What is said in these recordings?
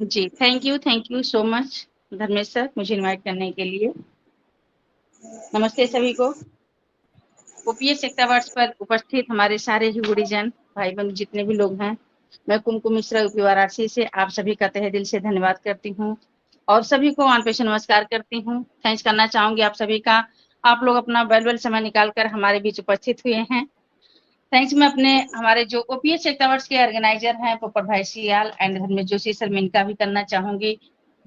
Ji, thank you so much Dharmesh sir मुझे invite करने के लिए। नमस्ते सभी को। ओपीएस एकता वर्ष पर उपस्थित हमारे सारे ही गुरुजन भाई बहन जितने भी लोग हैं, मैं कुमकुम मिश्रा यूपी वाराणसी से आप सभी का तहे दिल से धन्यवाद करती हूँ और सभी को ऑन पेश नमस्कार करती हूँ। थैंक्स करना चाहूंगी आप सभी का, आप लोग अपना वैल्यूएबल समय निकाल कर हमारे बीच उपस्थित हुए हैं। थैंक्स मैं अपने हमारे जो ओपीएस एकता वर्ष के ऑर्गेनाइजर हैं पोपट भाई सियाल एंड धर्मेश जोशी सर, मैं इनका भी करना चाहूंगी।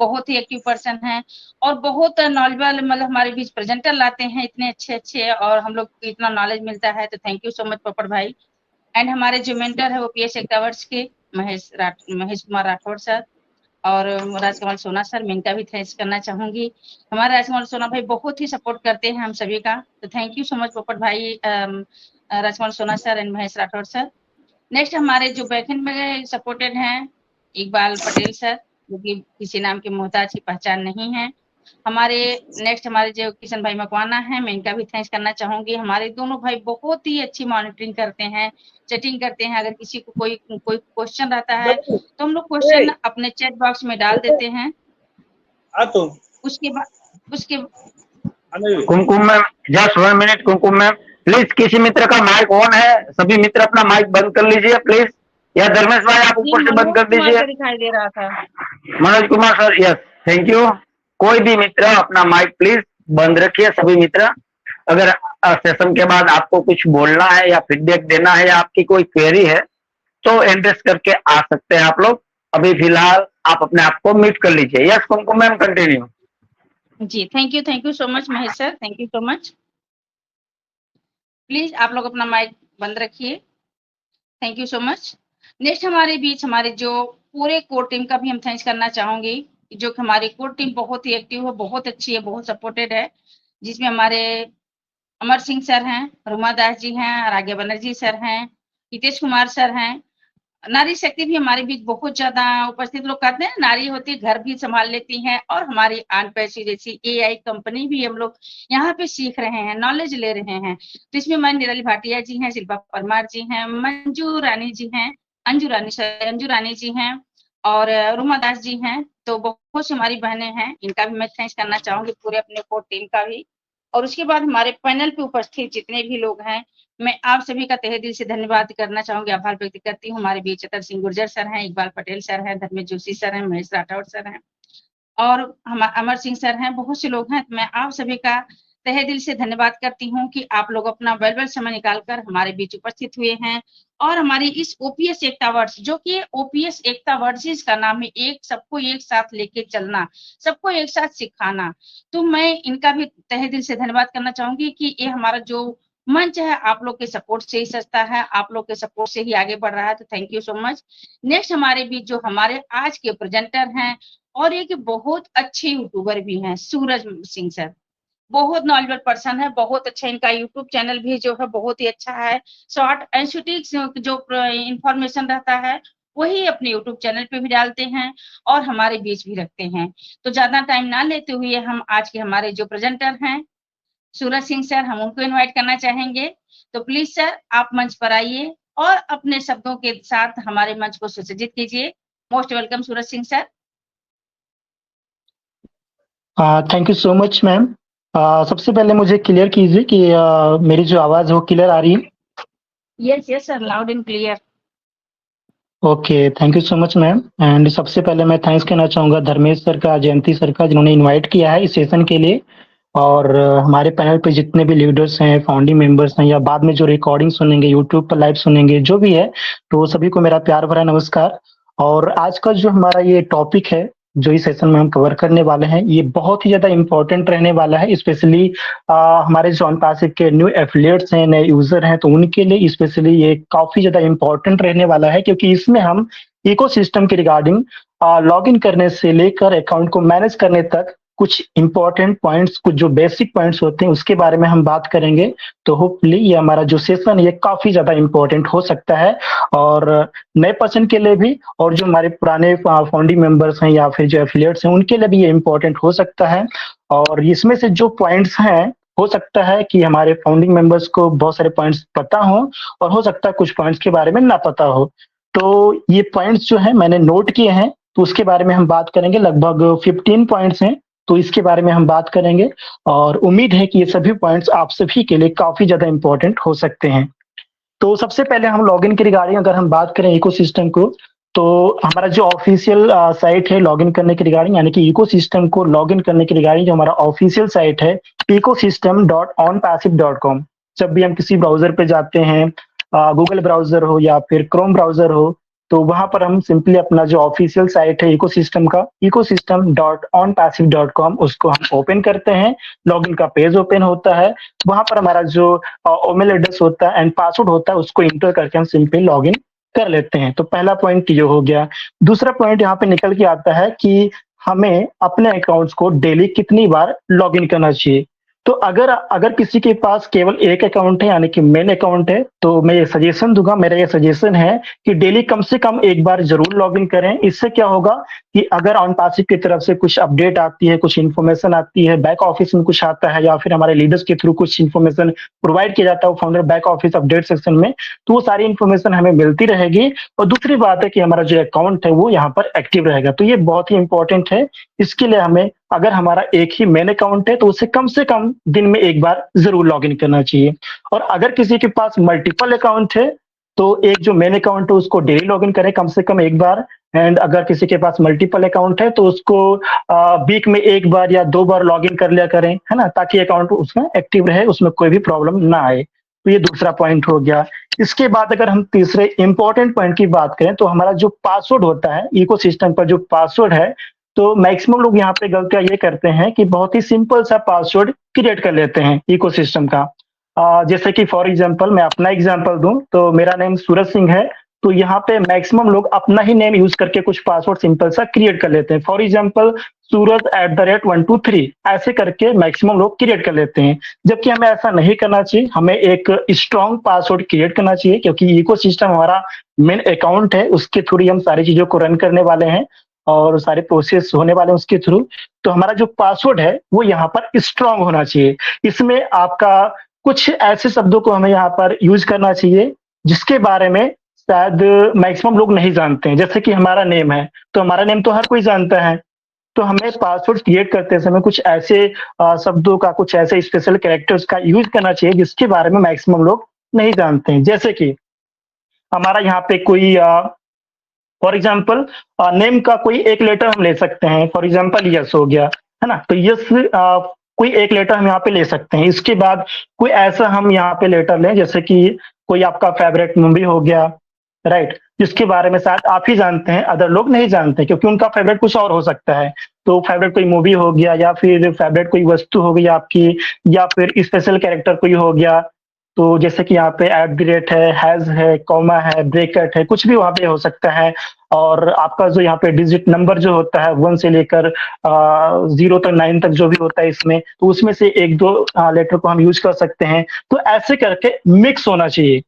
बहुत ही एक्टिव पर्सन है और बहुत नॉलेजेबल, मतलब हमारे बीच प्रेजेंटर लाते हैं इतने अच्छे और हम लोग को इतना नॉलेज मिलता है, तो थैंक यू सो मच पोपट भाई। एंड हमारे जो मेंटर है ओपीएस एकता वर्ष के महेश कुमार राठौड़ सर और राजकमल सोना सर, मैं इनका भी थैंक्स करना चाहूंगी। हमारे राजकमल सोना भाई बहुत ही सपोर्ट करते हैं हम सभी का, तो थैंक यू सो मच पोपट भाई, राजकमल सोना sir and Mahesh Rathore sir. Next हमारे जो बैकएंड में सपोर्टेड हैं इकबाल पटेल सर, जो कि किसी नाम के मोहताज की पहचान नहीं है। हमारे नेक्स्ट हमारे जो किशन भाई मकवाना है, मैं इनका भी थैंक्स करना चाहूंगी। हमारे दोनों भाई बहुत ही अच्छी मॉनिटरिंग करते हैं, चैटिंग करते हैं। अगर किसी को कोई क्वेश्चन रहता है तो हम लोग क्वेश्चन अपने चैट बॉक्स में डाल देते हैं। उसके बाद Kumkum ma'am, just 1 minute Kumkum ma'am, please किसी मित्र का माइक ऑन है, सभी मित्र अपना माइक बंद कर लीजिए प्लीज। या धर्मेश भाई आप ऊपर से बंद कर दीजिए। दिखाई दे रहा था Manoj Kumar sir, yes thank you. कोई भी मित्र अपना माइक प्लीज बंद रखिए, सभी मित्र। अगर सेशन के बाद आपको कुछ बोलना है या फीडबैक देना है या आपकी कोई क्वेरी है तो एड्रेस करके आ सकते हैं आप लोग। अभी फिलहाल आप अपने आप को म्यूट कर लीजिए। Yes Kumkum ma'am continue. जी, thank you so much Mahesh sir, thank you so much. Please आप लोग अपना माइक बंद रखिए, thank you so much. Next हमारे बीच हमारे जो पूरे कोर टीम का भी हम थैंक्स करना चाहूंगी, जो कि हमारी कोर टीम बहुत ही एक्टिव है, बहुत अच्छी है, बहुत सपोर्टेड है, जिसमें हमारे अमर सिंह सर हैं, रुमा दास जी हैं, राघव बनर्जी सर हैं, हितेश कुमार सर हैं। नारी शक्ति भी हमारे बीच बहुत ज्यादा उपस्थित। लोग कहते हैं नारी होती घर भी संभाल लेती हैं, और हमारी आनपैसी जैसी एआई कंपनी भी हम लोग यहाँ पे सीख रहे हैं, नॉलेज ले रहे हैं। तो इसमें मैं निराली भाटिया जी हैं, शिल्पा परमार जी हैं, मंजू रानी जी हैं, अंजू रानी जी हैं और रुमा दास जी हैं। तो बहुत सी हमारी बहनें हैं, इनका भी मैं थैंक्स करना चाहूंगी, पूरे अपने कोर टीम का भी। और उसके बाद हमारे पैनल पे उपस्थित जितने भी लोग हैं, मैं आप सभी का तहे दिल से धन्यवाद करना चाहूंगी, आभार व्यक्त करती हूँ। हमारे बीच चतर सिंह गुर्जर सर हैं, इकबाल पटेल सर हैं, धर्मेश जोशी सर हैं, महेश राठौड़ सर हैं और अमर सिंह सर हैं, बहुत से लोग हैं। तो मैं आप सभी का तहे दिल से धन्यवाद करती हूँ कि आप लोग अपना वैल्यूएबल समय निकालकर हमारे बीच उपस्थित हुए हैं। और हमारी इस ओपीएस एकता वर्ष, जो कि ओपीएस एकता वर्ष का नाम है, एक सबको एक साथ लेके चलना, सबको एक साथ सिखाना, तो मैं इनका भी तहे दिल से धन्यवाद करना चाहूंगी कि ये हमारा जो मंच है आप लोग के सपोर्ट से ही सजता है, आप लोग के सपोर्ट से ही आगे बढ़ रहा है, तो thank you so much. Next हमारे बीच जो हमारे आज के प्रेजेंटर हैं और एक बहुत अच्छे यूट्यूबर भी हैं, सूरज सिंह सर, बहुत नॉलेजेबल पर्सन है, बहुत अच्छा इनका यूट्यूब चैनल भी जो है बहुत ही अच्छा है। शॉर्ट एंड शूटिंग जो इंफॉर्मेशन रहता है वही अपने यूट्यूब चैनल पे भी डालते हैं और हमारे बीच भी रखते हैं। तो ज्यादा टाइम ना लेते हुए हम आज के हमारे जो प्रेजेंटर हैं सूरज सिंह सर, हम उनको इनवाइट करना चाहेंगे। तो प्लीज सर आप मंच पर आइए और अपने शब्दों के साथ हमारे मंच को सुसज्जित कीजिए। Most welcome Suraj Singh sir. Thank you so much ma'am. सबसे पहले मुझे क्लियर कीजिए कि मेरी जो आवाज है वो क्लियर आ रही है? Yes yes sir, loud and clear. Okay, thank you so much ma'am. And सबसे पहले मैं थैंक्स कहना चाहूंगा धर्मेश सर का, जयंती सर का, जिन्होंने इनवाइट किया है इस सेशन के लिए। और हमारे पैनल पे जितने भी लीडर्स हैं, फाउंडिंग मेंबर्स हैं, या बाद में जो रिकॉर्डिंग सुनेंगे, यूट्यूब पर लाइव सुनेंगे, जो भी है, तो सभी को मेरा प्यार भरा नमस्कार। और आज का जो हमारा ये टॉपिक है, जो इस सेशन में हम कवर करने वाले हैं, ये बहुत ही ज्यादा इंपॉर्टेंट रहने वाला है। स्पेशली हमारे जो ऑनपासिव के न्यू एफिलिएट्स हैं, नए यूजर हैं, तो उनके लिए स्पेशली ये काफी ज्यादा इंपॉर्टेंट रहने वाला है, क्योंकि इसमें हम इकोसिस्टम के रिगार्डिंग लॉगिन करने से लेकर अकाउंट को मैनेज करने तक कुछ इंपॉर्टेंट पॉइंट्स, कुछ जो बेसिक पॉइंट्स होते हैं उसके बारे में हम बात करेंगे। तो होपफुली ये हमारा जो सेशन ये काफी ज्यादा इंपॉर्टेंट हो सकता है, और नए पर्सन के लिए भी, और जो हमारे पुराने फाउंडिंग मेंबर्स हैं या फिर जो एफिलिएट्स हैं उनके लिए भी ये इंपॉर्टेंट हो सकता है। और इसमें से जो पॉइंट्स हैं, हो सकता है कि हमारे फाउंडिंग मेंबर्स को बहुत सारे पॉइंट्स पता हो, और हो सकता है कुछ पॉइंट्स के बारे में ना पता हो। तो ये पॉइंट्स जो है मैंने नोट किए हैं, तो उसके बारे में हम बात करेंगे। लगभग 15 पॉइंट्स हैं, तो इसके बारे में हम बात करेंगे और उम्मीद है कि ये सभी पॉइंट्स आप सभी के लिए काफ़ी ज़्यादा इम्पोर्टेंट हो सकते हैं। तो सबसे पहले हम लॉगिन के रिगार्डिंग अगर हम बात करें इकोसिस्टम को, तो हमारा जो ऑफिशियल साइट है लॉगिन करने के रिगार्डिंग, यानी कि इकोसिस्टम को लॉगिन करने के रिगार्डिंग जो हमारा ऑफिशियल साइट है ecosystem.onpassive.com। जब भी हम किसी ब्राउजर पे जाते हैं, गूगल ब्राउजर हो या फिर क्रोम ब्राउजर हो, तो वहां पर हम सिंपली अपना जो ऑफिशियल साइट है इकोसिस्टम का ecosystem.onpassive.com उसको हम ओपन करते हैं। लॉगिन का पेज ओपन होता है, वहां पर हमारा जो ईमेल एड्रेस होता है एंड पासवर्ड होता है उसको इंटर करके हम सिंपली लॉगिन कर लेते हैं। तो पहला पॉइंट ये हो गया। दूसरा पॉइंट यहाँ पे निकल के आता है कि हमें अपने अकाउंट्स को डेली कितनी बार लॉगिन करना चाहिए। तो अगर किसी के पास केवल एक अकाउंट है यानी कि मेन अकाउंट है, तो मैं ये सजेशन दूंगा, मेरा ये सजेशन है कि डेली कम से कम एक बार जरूर लॉगिन करें। इससे क्या होगा कि अगर ऑनपासिव की तरफ से कुछ अपडेट आती है, कुछ इन्फॉर्मेशन आती है, बैक ऑफिस में कुछ आता है या फिर हमारे लीडर्स के थ्रू कुछ इन्फॉर्मेशन प्रोवाइड किया जाता है founder back office update section में, तो वो सारी इन्फॉर्मेशन हमें मिलती रहेगी। और दूसरी बात है कि हमारा जो अकाउंट है वो यहाँ पर एक्टिव रहेगा। तो ये बहुत ही इंपॉर्टेंट है। इसके लिए हमें, अगर हमारा एक ही मेन अकाउंट है तो उसे कम से कम दिन में एक बार जरूर लॉगिन करना चाहिए। और अगर किसी के पास मल्टीपल अकाउंट है तो एक जो मेन अकाउंट है उसको डेली लॉगिन करें कम से कम एक बार। एंड अगर किसी के पास मल्टीपल अकाउंट है तो उसको वीक में एक बार या 2 बार लॉगिन कर लिया करें, है ना, ताकि अकाउंट उसमें एक्टिव रहे, उसमें कोई भी प्रॉब्लम ना आए। तो ये दूसरा पॉइंट हो गया। इसके बाद अगर हम तीसरे इंपॉर्टेंट पॉइंट की बात करें तो हमारा जो पासवर्ड होता है इकोसिस्टम पर, जो पासवर्ड है, तो मैक्सिमम लोग यहाँ पे गलतियां ये करते हैं कि बहुत ही सिंपल सा पासवर्ड क्रिएट कर लेते हैं इकोसिस्टम का। जैसे कि फॉर एग्जांपल मैं अपना एग्जांपल दूं तो मेरा नेम सूरज सिंह है, तो यहाँ पे मैक्सिमम लोग अपना ही नेम यूज करके कुछ पासवर्ड सिंपल सा क्रिएट कर लेते हैं। फॉर एग्जांपल suraj@123 ऐसे करके मैक्सिमम लोग क्रिएट कर लेते हैं, जबकि हमें ऐसा नहीं करना चाहिए। हमें एक स्ट्रॉन्ग पासवर्ड क्रिएट करना चाहिए, क्योंकि इकोसिस्टम हमारा मेन अकाउंट है, उसके थ्रू हम सारी चीजों को रन करने वाले हैं और सारे प्रोसेस होने वाले हैं उसके थ्रू। तो हमारा जो पासवर्ड है वो यहाँ पर स्ट्रांग होना चाहिए। इसमें आपका कुछ ऐसे शब्दों को हमें यहाँ पर यूज करना चाहिए जिसके बारे में शायद मैक्सिमम लोग नहीं जानते हैं। जैसे कि हमारा नेम है, तो हमारा नेम तो हर कोई जानता है, तो हमें पासवर्ड क्रिएट करते समय कुछ ऐसे शब्दों का, कुछ ऐसे स्पेशल कैरेक्टर्स का यूज करना चाहिए जिसके बारे में मैक्सिमम लोग नहीं जानते हैं। जैसे कि हमारा यहाँ पे कोई फॉर एग्जाम्पल नेम का कोई एक लेटर हम ले सकते हैं। फॉर एग्जाम्पल यस हो गया, है ना, तो यस कोई एक लेटर हम यहाँ पे ले सकते हैं। इसके बाद कोई ऐसा हम यहाँ पे लेटर लें जैसे कि कोई आपका फेवरेट मूवी हो गया, राइट, जिसके बारे में शायद आप ही जानते हैं, अदर लोग नहीं जानते क्योंकि उनका फेवरेट कुछ और हो सकता है। तो फेवरेट कोई मूवी हो गया या फिर फेवरेट कोई वस्तु हो गई आपकी, या फिर स्पेशल कैरेक्टर कोई हो गया। तो जैसे कि यहाँ पे @ है, हैज है, कॉमा है, ब्रेकेट है, कुछ भी वहाँ पे हो सकता है। और आपका जो यहाँ पे डिजिट नंबर जो होता है 1 से लेकर 0 तक 9 तक जो भी होता है इसमें, तो उसमें से 1-2 लेटर को हम यूज कर सकते हैं। तो ऐसे करके मिक्स होना चाहिए,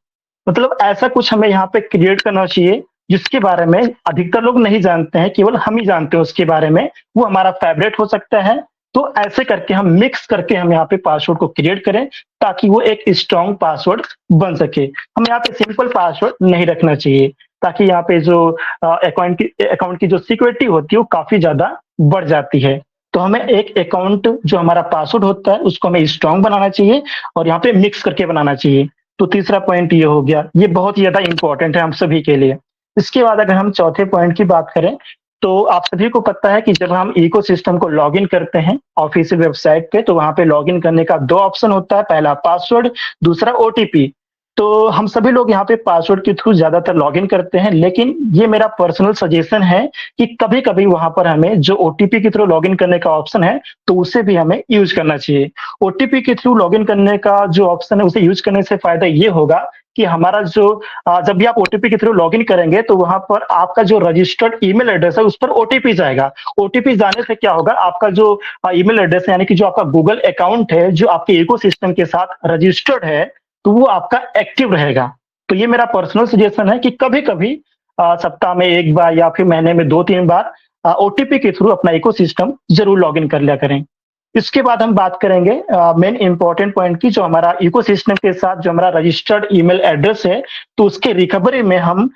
मतलब ऐसा कुछ हमें यहाँ पे क्रिएट करना चाहिए जिसके बारे में अधिकतर लोग नहीं जानते हैं, केवल हम ही जानते हैं उसके बारे में। वो हमारा फेवरेट हो सकता है। तो ऐसे करके हम मिक्स करके हम यहाँ पे पासवर्ड को क्रिएट करें ताकि वो एक स्ट्रॉन्ग पासवर्ड बन सके। हम यहाँ पे सिंपल पासवर्ड नहीं रखना चाहिए ताकि यहाँ पे जो अकाउंट की जो सिक्योरिटी होती है वो काफी ज्यादा बढ़ जाती है। तो हमें एक अकाउंट जो हमारा पासवर्ड होता है उसको हमें स्ट्रॉन्ग बनाना चाहिए और यहाँ पे मिक्स करके बनाना चाहिए। तो तीसरा पॉइंट ये हो गया, ये बहुत ही ज्यादा इंपॉर्टेंट है हम सभी के लिए। इसके बाद अगर हम चौथे पॉइंट की बात करें तो आप सभी को पता है कि जब हम इकोसिस्टम को लॉगिन करते हैं ऑफिशियल वेबसाइट पे, तो वहां पे लॉगिन करने का 2 ऑप्शन होता है, पहला पासवर्ड, दूसरा ओटीपी। तो हम सभी लोग यहाँ पे पासवर्ड के थ्रू ज्यादातर लॉगिन करते हैं, लेकिन ये मेरा पर्सनल सजेशन है कि कभी कभी वहां पर हमें जो ओटीपी के थ्रू लॉगिन करने का ऑप्शन है तो उसे भी हमें यूज करना चाहिए। ओटीपी के थ्रू लॉगिन करने का जो ऑप्शन है उसे यूज करने से फायदा ये होगा कि हमारा जो जब भी आप ओटीपी के थ्रू लॉगिन करेंगे तो वहां पर आपका जो रजिस्टर्ड ईमेल एड्रेस है उस पर ओटीपी जाएगा। ओटीपी जाने से क्या होगा, आपका जो ईमेल एड्रेस है यानी कि जो आपका गूगल अकाउंट है जो आपके इकोसिस्टम के साथ रजिस्टर्ड है तो वो आपका एक्टिव रहेगा। तो ये मेरा पर्सनल सजेशन है कि कभी कभी सप्ताह में 1 बार या फिर महीने में 2-3 बार ओटीपी के थ्रू अपना इकोसिस्टम जरूर लॉगिन कर लिया करें। इसके बाद हम बात करेंगे मेन इंपॉर्टेंट पॉइंट की, जो हमारा इकोसिस्टम के साथ जो हमारा रजिस्टर्ड ईमेल एड्रेस है तो उसके रिकवरी में हम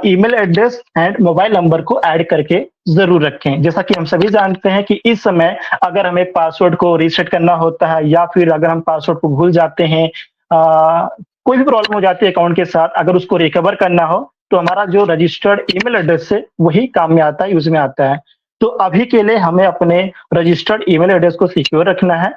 email address and mobile number को ऐड करके जरूर रखें। जैसा कि हम सभी जानते हैं कि इस समय अगर हमें पासवर्ड को रीसेट करना होता है या फिर अगर हम पासवर्ड को भूल जाते हैं, कोई भी प्रॉब्लम हो जाती है अकाउंट के साथ, अगर उसको रिकवर करना हो तो हमारा जो रजिस्टर्ड ईमेल एड्रेस है वही काम में आता है, यूज में आता है। तो अभी के लिए हमें अपने रजिस्टर्ड ईमेल एड्रेस को सिक्योर रखना है।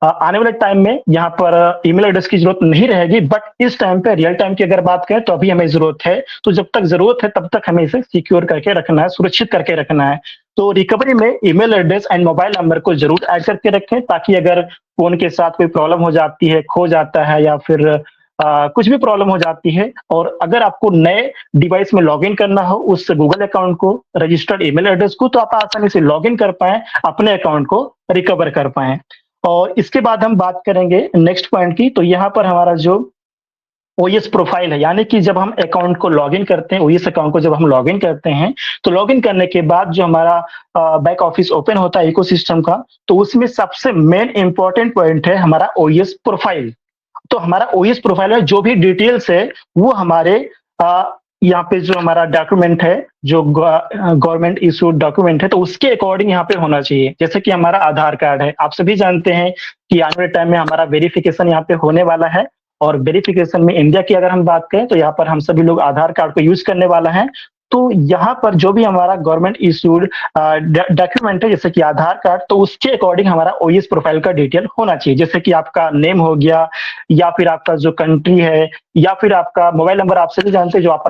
आने वाले टाइम में यहाँ पर ईमेल एड्रेस की जरूरत नहीं रहेगी, बट इस टाइम पे रियल टाइम की अगर बात करें तो अभी हमें जरूरत है। तो जब तक जरूरत है तब तक हमें इसे सिक्योर करके रखना है, सुरक्षित करके रखना है। तो रिकवरी में email address and mobile number को जरूर ऐड करके रखें, ताकि अगर फोन के साथ कोई प्रॉब्लम हो जाती है, खो जाता है या फिर कुछ भी प्रॉब्लम हो जाती है, और अगर आपको नए डिवाइस में लॉगिन करना हो उस गूगल अकाउंट को, रजिस्टर्ड ईमेल एड्रेस को, तो आप आसानी से लॉगिन कर पाएं, अपने अकाउंट को रिकवर कर पाएं। और इसके बाद हम बात करेंगे नेक्स्ट पॉइंट की। तो यहाँ पर हमारा जो ओएस प्रोफाइल है, यानी कि जब हम अकाउंट को लॉगिन करते हैं, ओएस अकाउंट को जब हम लॉगिन करते हैं तो लॉगिन करने के बाद जो हमारा बैक ऑफिस ओपन होता है इकोसिस्टम का, तो उसमें सबसे मेन इंपॉर्टेंट पॉइंट है हमारा ओएस प्रोफाइल। तो हमारा ओएस प्रोफाइल में जो भी डिटेल्स है वो हमारे यहाँ पे जो हमारा डॉक्यूमेंट है, जो गवर्नमेंट इशूड डॉक्यूमेंट है, तो उसके अकॉर्डिंग यहाँ पे होना चाहिए। जैसे कि हमारा आधार कार्ड है, आप सभी जानते हैं कि आने वाले टाइम में हमारा वेरिफिकेशन यहाँ पे होने वाला है, और वेरिफिकेशन में इंडिया की अगर हम बात करें तो यहाँ पर हम सभी लोग आधार कार्ड को यूज करने वाला है। तो यहाँ पर जो भी हमारा गवर्नमेंट इशूड डॉक्यूमेंट है, जैसे कि आधार कार्ड, तो उसके अकॉर्डिंग हमारा ओएस प्रोफाइल का डिटेल होना चाहिए। जैसे कि आपका नेम हो गया, या फिर आपका जो कंट्री है, या फिर आपका मोबाइल नंबर, आप सभी जानते हैं जो आप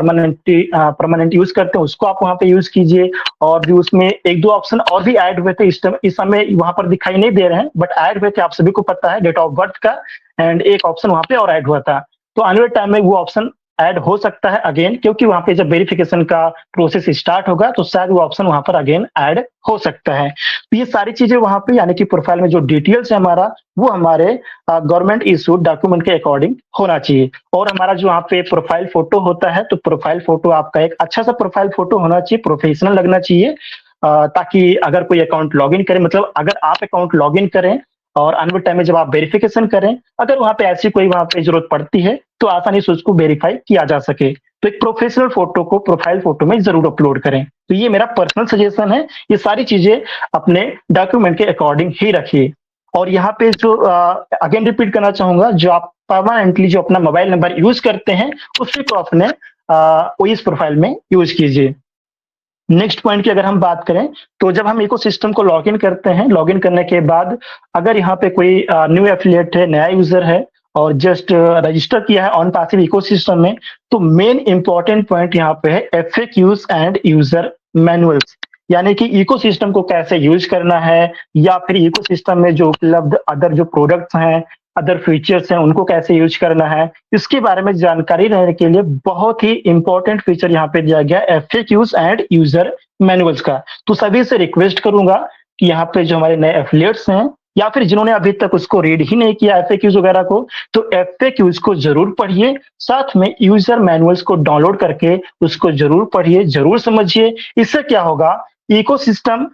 परमानेंट यूज करते हैं उसको आप वहाँ पे यूज कीजिए। और भी उसमें एक दो ऑप्शन और भी ऐड हुए थे, इस समय वहाँ पर दिखाई नहीं दे रहे हैं, बट ऐड हुए थे, आप सभी को पता है, डेट ऑफ बर्थ का, एंड एक ऑप्शन वहाँ पे और ऐड हुआ था। तो आने वाले टाइम में वो ऑप्शन ऐड हो सकता है अगेन, क्योंकि वहां पे जब वेरिफिकेशन का प्रोसेस स्टार्ट होगा तो शायद वो ऑप्शन वहां पर अगेन ऐड हो सकता है। तो ये सारी चीजें वहां पे, यानी कि प्रोफाइल में जो डिटेल्स है हमारा, वो हमारे गवर्नमेंट इशूड डॉक्यूमेंट के अकॉर्डिंग होना चाहिए। और हमारा जो वहाँ पे प्रोफाइल फोटो होता है, तो प्रोफाइल फोटो आपका एक अच्छा सा प्रोफाइल फोटो होना चाहिए, प्रोफेशनल लगना चाहिए, ताकि अगर कोई अकाउंट लॉगिन करे, मतलब अगर आप अकाउंट लॉगिन करें और आने वाले टाइम में जब आप वेरिफिकेशन करें, अगर वहां पे ऐसी कोई वहां पे जरूरत पड़ती है तो आसानी से उसको वेरीफाई किया जा सके। तो एक प्रोफेशनल फोटो को प्रोफाइल फोटो में जरूर अपलोड करें। तो ये मेरा पर्सनल सजेशन है, ये सारी चीजें अपने डॉक्यूमेंट के अकॉर्डिंग ही रखिए। और यहाँ पे जो अगेन रिपीट करना चाहूंगा, जो आप परमानेंटली जो अपना मोबाइल नंबर यूज करते हैं उसी को अपने ओएस प्रोफाइल में यूज कीजिए। नेक्स्ट पॉइंट की अगर हम बात करें, तो जब हम इकोसिस्टम को लॉगिन करते हैं, लॉगिन करने के बाद अगर यहाँ पे कोई न्यू एफिलिएट है, नया यूजर है और जस्ट रजिस्टर किया है ऑन पैसिव इकोसिस्टम में, तो मेन इंपॉर्टेंट पॉइंट यहाँ पे है एफएक्यूज एंड यूजर मैनुअल्स, यानी कि इकोसिस्टम को कैसे यूज करना है, या फिर इकोसिस्टम में जो उपलब्ध अदर जो प्रोडक्ट्स हैं, अदर फीचर्स हैं, उनको कैसे यूज करना है, इसके बारे में जानकारी रहने के लिए बहुत ही इंपॉर्टेंट फीचर यहाँ पे दिया गया एफएक्यूज एंड यूजर मैनुअल्स का। तो सभी से रिक्वेस्ट करूंगा कि यहाँ पे जो हमारे नए एफिलिएट्स हैं या फिर जिन्होंने अभी तक उसको रीड ही नहीं किया एफएक्यूज वगैरह को, तो एफएक्यूज को जरूर पढ़िए, साथ में यूजर मैनुअल्स को डाउनलोड करके उसको जरूर पढ़िए, जरूर समझिए। इससे क्या होगा, इकोसिस्टम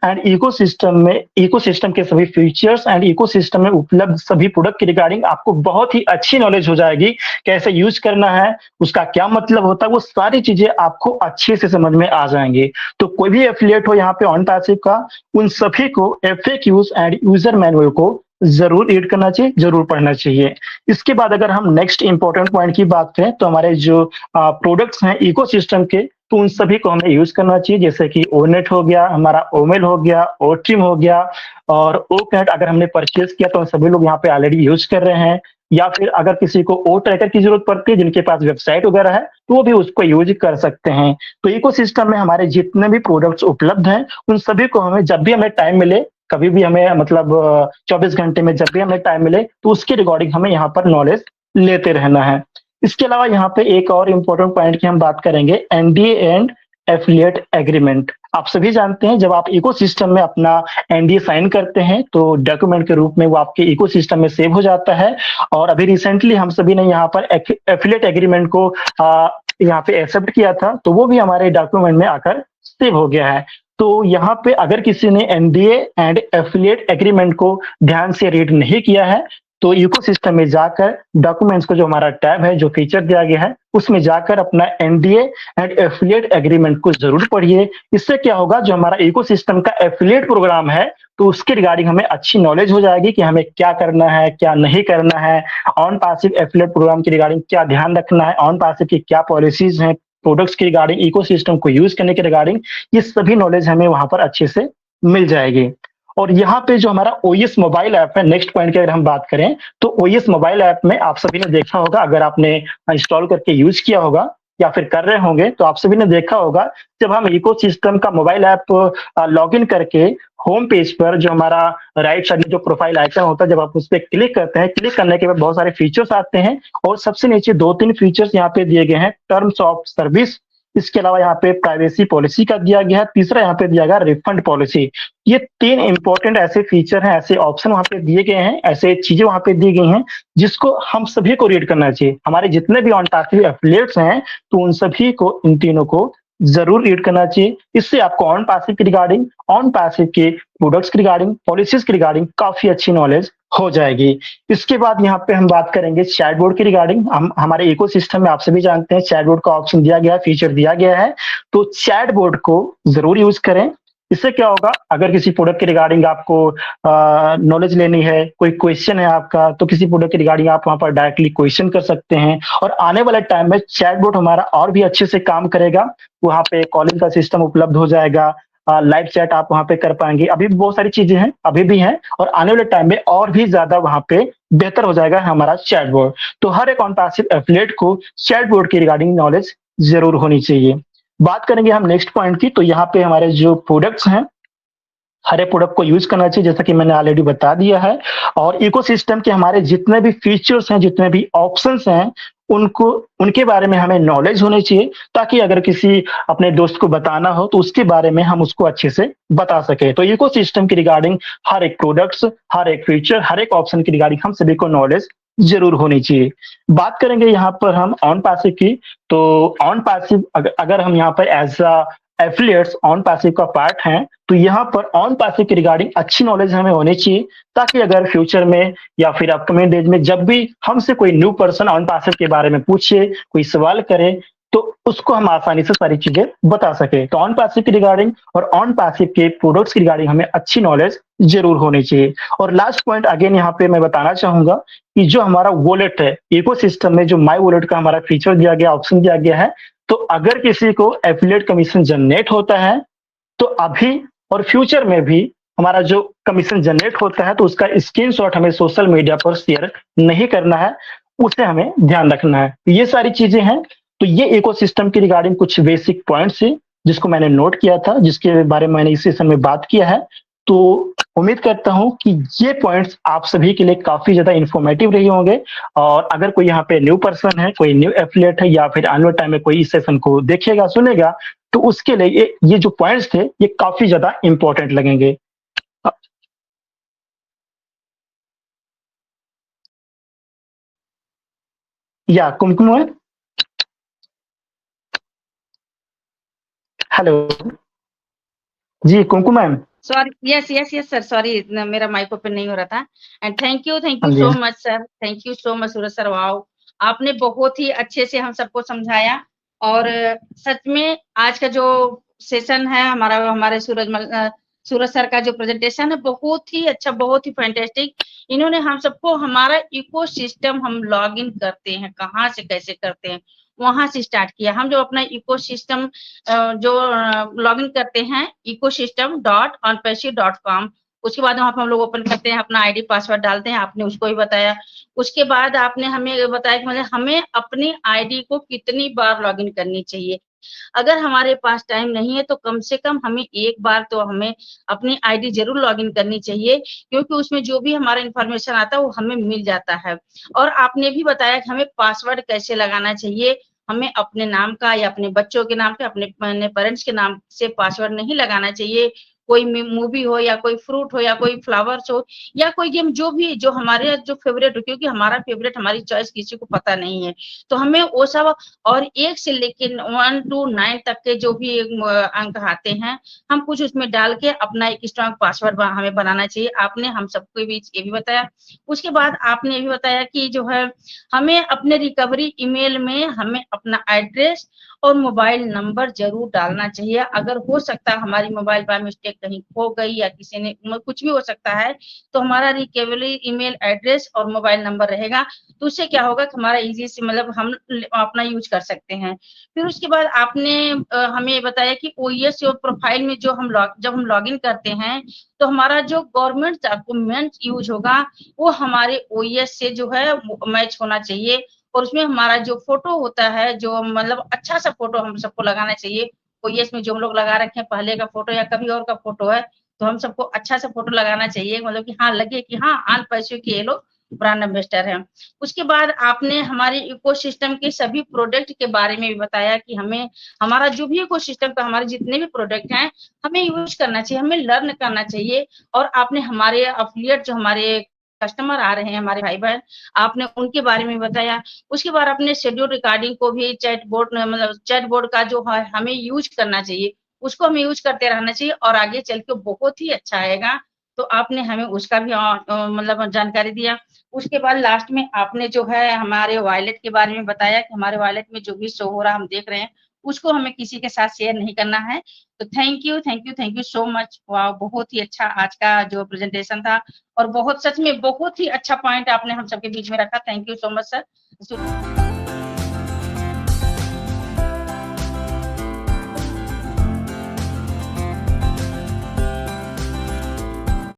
के सभी फीचर्स एंड इकोसिस्टम में उपलब्ध सभी प्रोडक्ट के रिगार्डिंग आपको बहुत ही अच्छी नॉलेज हो जाएगी। कैसे यूज करना है, उसका क्या मतलब होता है, वो सारी चीजें आपको अच्छे से समझ में आ जाएंगे। तो कोई भी एफिलिएट हो यहाँ पे ऑन पैसिव का, उन सभी को एफएक्यूज एंड यूजर मैनुअल को जरूर रीड करना चाहिए, जरूर पढ़ना चाहिए। इसके बाद अगर हम नेक्स्ट इंपॉर्टेंट पॉइंट की बात करें, तो हमारे जो प्रोडक्ट्स हैं इकोसिस्टम के, तो उन सभी को हमें यूज करना चाहिए। जैसे कि ओनेट हो गया, हमारा ओमेल हो गया, ओट्रिम हो गया, और ओकनेट अगर हमने परचेज किया तो सभी लोग यहाँ पे ऑलरेडी यूज कर रहे हैं। या फिर अगर किसी को ओ ट्रैकर की जरूरत पड़ती है, जिनके पास वेबसाइट वगैरह है, तो वो भी उसको यूज कर सकते हैं। तो इकोसिस्टम में हमारे जितने भी प्रोडक्ट्स उपलब्ध हैं, उन सभी को हमें जब भी हमें टाइम मिले, कभी भी हमें, मतलब 24 घंटे में जब भी हमें टाइम मिले, तो उसके रिगार्डिंग हमें यहाँ पर नॉलेज लेते रहना है। इसके अलावा यहाँ पे एक और इम्पोर्टेंट पॉइंट की हम बात करेंगे, एनडीए एंड एफिलिएट एग्रीमेंट। आप सभी जानते हैं जब आप इकोसिस्टम में अपना एनडीए साइन करते हैं तो डॉक्यूमेंट के रूप में वो आपके इकोसिस्टम में सेव हो जाता है। और अभी रिसेंटली हम सभी ने यहाँ पर एफिलिएट एग्रीमेंट को यहाँ पे एक्सेप्ट किया था, तो वो भी हमारे डॉक्यूमेंट में आकर सेव हो गया है। तो यहाँ पे अगर किसी ने एनडीए एंड एफिलिएट एग्रीमेंट को ध्यान से रीड नहीं किया है, तो इकोसिस्टम में जाकर डॉक्यूमेंट्स को जो हमारा टैब है, जो फीचर दिया गया है, उसमें जाकर अपना एनडीए एंड एफिलिएट एग्रीमेंट को जरूर पढ़िए। इससे क्या होगा, जो हमारा इकोसिस्टम का एफिलिएट प्रोग्राम है तो उसके रिगार्डिंग हमें अच्छी नॉलेज हो जाएगी कि हमें क्या करना है, क्या नहीं करना है, ऑन पैसिव एफिलिएट प्रोग्राम के रिगार्डिंग क्या ध्यान रखना है, ऑन पैसिव की क्या पॉलिसीज हैं, प्रोडक्ट्स के रिगार्डिंग, इकोसिस्टम को यूज करने के रिगार्डिंग, ये सभी नॉलेज हमें वहां पर अच्छे से मिल जाएगी। और यहाँ पे जो हमारा ओएस मोबाइल ऐप है, नेक्स्ट पॉइंट की अगर हम बात करें तो ओएस मोबाइल ऐप में आप सभी ने देखा होगा, अगर आपने इंस्टॉल करके यूज किया होगा या फिर कर रहे होंगे तो आप सभी ने देखा होगा, जब हम इकोसिस्टम का मोबाइल ऐप लॉगिन करके होम पेज पर जो हमारा राइट साइड में जो प्रोफाइल आइकन होता है, जब आप उस पर क्लिक करते हैं, क्लिक करने के बाद बहुत सारे फीचर्स आते हैं और सबसे नीचे 2-3 फीचर्स यहाँ पे दिए गए हैं, टर्म्स ऑफ सर्विस, इसके अलावा यहाँ पे प्राइवेसी पॉलिसी का दिया गया है, तीसरा यहाँ पे दिया गया रिफंड पॉलिसी। ये 3 इंपॉर्टेंट ऐसे फीचर हैं, ऐसे ऑप्शन वहां पे दिए गए हैं, ऐसे चीजें वहां पे दी गई हैं जिसको हम सभी को रीड करना चाहिए। हमारे जितने भी ऑन पैसिव एफिलिएट्स हैं तो उन सभी को, इन तीनों को जरूर रीड करना चाहिए। इससे आपको ऑन पैसिव की रिगार्डिंग, ऑन पैसिव के प्रोडक्ट्स की रिगार्डिंग, पॉलिसीज की रिगार्डिंग काफी अच्छी नॉलेज हो जाएगी। इसके बाद यहाँ पे हम बात करेंगे चैटबॉट की रिगार्डिंग। हम हमारे इकोसिस्टम में आप सभी जानते हैं चैटबॉट का ऑप्शन दिया गया है, फीचर दिया गया है, तो चैटबॉट को जरूर यूज करें। इससे क्या होगा, अगर किसी प्रोडक्ट के रिगार्डिंग आपको नॉलेज लेनी है, कोई क्वेश्चन है आपका, तो किसी प्रोडक्ट के रिगार्डिंग आप वहां पर डायरेक्टली क्वेश्चन कर सकते हैं और आने वाले टाइम में चैटबॉट हमारा और भी अच्छे से काम करेगा। वहां पे कॉलिंग का सिस्टम उपलब्ध हो जाएगा, लाइव चैट आप वहां पे कर पाएंगे। अभी भी बहुत सारी चीजें हैं, अभी भी हैं, और आने वाले टाइम में और भी ज्यादा वहां पे बेहतर हो जाएगा हमारा चैटबॉट। तो हर एक ऑन पैसिव एफिलिएट को चैटबॉट की रिगार्डिंग नॉलेज जरूर होनी चाहिए। बात करेंगे हम नेक्स्ट पॉइंट की, तो यहाँ पे हमारे जो प्रोडक्ट्स हैं, हर एक प्रोडक्ट को यूज करना चाहिए जैसा कि मैंने ऑलरेडी बता दिया है। और इकोसिस्टम के हमारे जितने भी फीचर्स हैं, जितने भी ऑप्शंस हैं, उनको, उनके बारे में हमें नॉलेज होनी चाहिए, ताकि अगर किसी अपने दोस्त को बताना हो तो उसके बारे में हम उसको अच्छे से बता सके। तो इकोसिस्टम की रिगार्डिंग हर एक प्रोडक्ट्स, हर एक फीचर, हर एक ऑप्शन की रिगार्डिंग हम सभी को नॉलेज जरूर होनी चाहिए। बात करेंगे यहाँ पर हम ऑन पैसिव की, तो ऑन पैसिव अगर हम यहाँ पर एज एफिलिएट्स ऑन पैसिव का पार्ट हैं, तो यहाँ पर ऑन पैसिव की रिगार्डिंग अच्छी नॉलेज हमें होनी चाहिए, ताकि अगर फ्यूचर में या फिर अपकमिंग डेज में जब भी हमसे कोई न्यू पर्सन ऑन पैसिव के बारे में पूछे, कोई सवाल करे, तो उसको हम आसानी से सारी चीजें बता सके। तो ऑन पैसिव की रिगार्डिंग और ऑन पैसिव के प्रोडक्ट्स की रिगार्डिंग हमें अच्छी नॉलेज जरूर होनी चाहिए। और लास्ट पॉइंट अगेन यहाँ पे मैं बताना चाहूंगा कि जो हमारा वॉलेट है, इकोसिस्टम में जो माई वॉलेट का हमारा फीचर दिया गया, ऑप्शन दिया गया है, तो अगर किसी को एफिलिएट कमीशन जनरेट होता है तो अभी और फ्यूचर में भी हमारा जो कमीशन जनरेट होता है तो उसका स्क्रीनशॉट हमें सोशल मीडिया पर शेयर नहीं करना है, उसे हमें ध्यान रखना है। ये सारी चीजें हैं। तो ये इकोसिस्टम की रिगार्डिंग कुछ बेसिक पॉइंट्स है जिसको मैंने नोट किया था, जिसके बारे में मैंने इस सेशन में बात किया है। तो उम्मीद करता हूं कि ये पॉइंट्स आप सभी के लिए काफी ज्यादा इंफॉर्मेटिव रही होंगे। और अगर कोई यहाँ पे न्यू पर्सन है, कोई न्यू एफिलिएट है, या फिर आने वाले टाइम में कोई इस सेशन को देखेगा, सुनेगा, तो उसके लिए ये जो पॉइंट्स थे ये काफी ज्यादा इंपॉर्टेंट लगेंगे। या कुमकुम है, हेलो जी Kumkum ma'am. Sorry, yes sir, sorry मेरा माइक ओपन नहीं हो रहा था। एंड थैंक यू हाँ जी। So much sir, thank you so much Suraj sir. Wow, आपने बहुत ही अच्छे से हम सबको समझाया। और सच में आज का जो सेशन है हमारा, हमारे सूरज सर का जो प्रेजेंटेशन है बहुत ही अच्छा, बहुत ही फैंटास्टिक। इन्होंने हम सबको हमारा इकोसिस्टम हम लॉग इन करते हैं, कहाँ से कैसे करते हैं, वहां से स्टार्ट किया। हम जो अपना इकोसिस्टम जो लॉगिन करते हैं ecosystem.onpassive.com, उसके बाद वहां पर हम लोग ओपन करते हैं, अपना आईडी पासवर्ड डालते हैं, आपने उसको ही बताया। उसके बाद आपने हमें बताया कि मतलब हमें अपनी आईडी को कितनी बार लॉगिन करनी चाहिए। अगर हमारे पास टाइम नहीं है तो कम से कम हमें एक बार तो हमें अपनी आईडी जरूर लॉगिन करनी चाहिए, क्योंकि उसमें जो भी हमारा इंफॉर्मेशन आता है वो हमें मिल जाता है। और आपने भी बताया कि हमें पासवर्ड कैसे लगाना चाहिए, हमें अपने नाम का या अपने बच्चों के नाम पे, अपने पेरेंट्स के नाम से पासवर्ड नहीं लगाना चाहिए। कोई मूवी हो या कोई फ्रूट हो या कोई फ्लावर्स हो या कोई गेम, जो भी जो हमारे जो फेवरेट हो, क्योंकि हमारा फेवरेट हमारी चॉइस किसी को पता नहीं है, तो हमें वो सब, और 1 से लेके 1 to 9 तक के जो भी अंक आते हैं, हम कुछ उसमें डाल के अपना एक स्ट्रॉन्ग पासवर्ड हमें बनाना चाहिए। आपने हम सबको बीच ये भी बताया। उसके बाद आपने ये भी बताया कि जो है हमें अपने रिकवरी ईमेल में हमें अपना एड्रेस और मोबाइल नंबर जरूर डालना चाहिए। अगर हो सकता है हमारी मोबाइल बाय मिस्टेक कहीं खो गई या किसी ने, कुछ भी हो सकता है, तो हमारा रिकवरी ईमेल एड्रेस और मोबाइल नंबर रहेगा, तो उससे क्या होगा कि हमारा इजी से मतलब हम अपना यूज कर सकते हैं। फिर उसके बाद आपने हमें बताया कि ओएस और प्रोफाइल में जो हम जब हम लॉगिन करते हैं, तो हमारा जो गवर्नमेंट डॉक्यूमेंट यूज होगा वो हमारे ओएस से जो है मैच होना चाहिए, और उसमें हमारा जो फोटो होता है, जो मतलब अच्छा सा फोटो हम सबको लगाना चाहिए। ओएस में जो हम लोग लगा रखे हैं पहले का फोटो या कभी और का फोटो है, तो हम सबको अच्छा सा फोटो लगाना चाहिए, मतलब कि हाँ लगे कि हाँ आन पैसों के ये लोग ब्रांड एम्बेसडर है। उसके बाद आपने हमारे इकोसिस्टम के सभी प्रोडक्ट के बारे में भी बताया कि हमें हमारा जो भी इकोसिस्टम का हमारे जितने भी प्रोडक्ट हैं हमें यूज करना चाहिए, हमें लर्न करना चाहिए। और आपने हमारे एफिलिएट जो हमारे कस्टमर आ रहे हैं, हमारे भाई बहन, आपने उनके बारे में बताया। उसके बाद आपने शेड्यूल रिकॉर्डिंग को भी चैट बोर्ड मतलब चैट बोर्ड का जो है हमें यूज करना चाहिए, उसको हमें यूज करते रहना चाहिए और आगे चल के बहुत ही अच्छा आएगा। तो आपने हमें उसका भी मतलब जानकारी दिया। उसके बाद लास्ट में आपने जो है हमारे वॉलेट के बारे में बताया कि हमारे वॉलेट में जो भी शो हो रहा हम देख रहे हैं उसको हमें किसी के साथ शेयर नहीं करना है। तो thank you, thank you, thank you so much. वाह, बहुत ही अच्छा आज का जो प्रेजेंटेशन था, और बहुत सच में बहुत ही अच्छा पॉइंट आपने हम सबके बीच में रखा। Thank you so much sir.